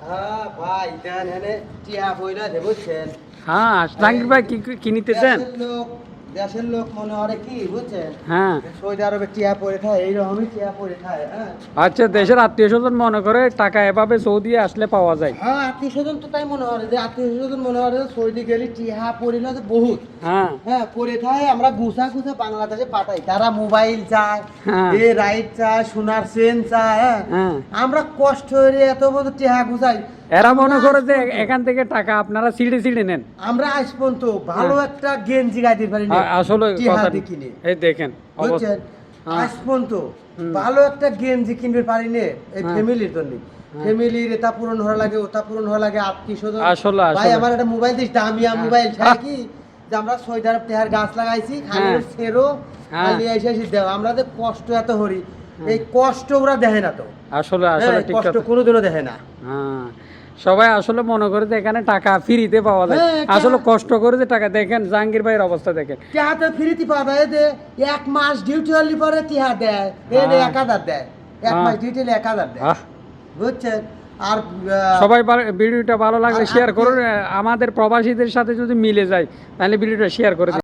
হ্যাঁ ভাই দেন এনে টিয়া বইলা দে বুঝছেন। হ্যাঁ জাহাঙ্গীর ভাই কি নিতেছেন? দেশের লোক মনে হয় কি বুঝছেন। হ্যাঁ সৌদি আরবে টিয়া পড়ে থাকে এইরকমই টিয়া পড়ে থাকে। হ্যাঁ আচ্ছা, দেশের আত্মীয় স্বজন মনে করে টাকা এভাবে সৌদি আসলে পাওয়া যায়। হ্যাঁ আত্মীয় স্বজন তো তাই মনে হয় যে আত্মীয় স্বজন মনে হয় যে সৌদি গেলে টিয়া পড়ে না যে বহুত। হ্যাঁ হ্যাঁ পড়ে থাকে আমরা গুছা গুছা বাংলাদেশে পাঠাই, তারা মোবাইল চায়, হ্যাঁ। এ রাইট চায়, সোনার চেন চায়। হ্যাঁ হ্যাঁ। আমরা কষ্ট হয়ে এত বড় টিয়া গুছাই। এরা মনে করে যে আমরা এখান থেকে টাকা আপনারা সিঁড়ে সিঁড়ে নেন। আমরা আজ পর্যন্ত ভালো একটা গেঞ্জি গাইতে পারি না আসলে টিয়া কথা দিয়ে কিনে। এই দেখেন অবস্থা। বুঝছেন হ্যাঁ। আজ পর্যন্ত ভালো একটা গেঞ্জি কিনতে পারি না এই হ্যাঁ। ফ্যামিলির জন্য। ফ্যামিলির এটা পূরণ হওয়া লাগে, ওটা পূরণ হওয়া লাগে, আত্মীয় স্বজন। আসলে ভাই আসলে আমার একটা মোবাইল দিস, দামিয়া মোবাইল কি যে আমরা সৌদি আরব টেহার গাছ লাগাইছি খালি হ্যাঁ। সেরো হ্যাঁ। খালি এসে এসে দেও। আমরা যে কষ্ট এত হরি, এই কষ্ট ওরা দেখে না তো। আসলে আসলে হ্যাঁ, ঠিক কষ্ট কথা। কোনোদিনও দেখে না। হ্যাঁ সবাই আসলে মনে করে যে এখানে টাকা ফ্রিতে পাওয়া যায়। হ্যাঁ, আসলে কষ্ট করে যে টাকা দেখেন জাহাঙ্গীর ভাইয়ের অবস্থা দেখেন। টিহাতে ফ্রিতে পাওয়া যায় যে এক মাস ডিউটি হলি পরে টিহা দেয়, এই হ্যাঁ। 1000 দেয়, এক হ্যাঁ। মাস ডিউটি হলে 1000 দেয়। আহ, বুঝছেন আর সবাই ভিডিওটা ভালো লাগলে আর শেয়ার আপনি- করুন। আমাদের প্রবাসীদের সাথে যদি মিলে যায় তাহলে ভিডিওটা শেয়ার করে দিন।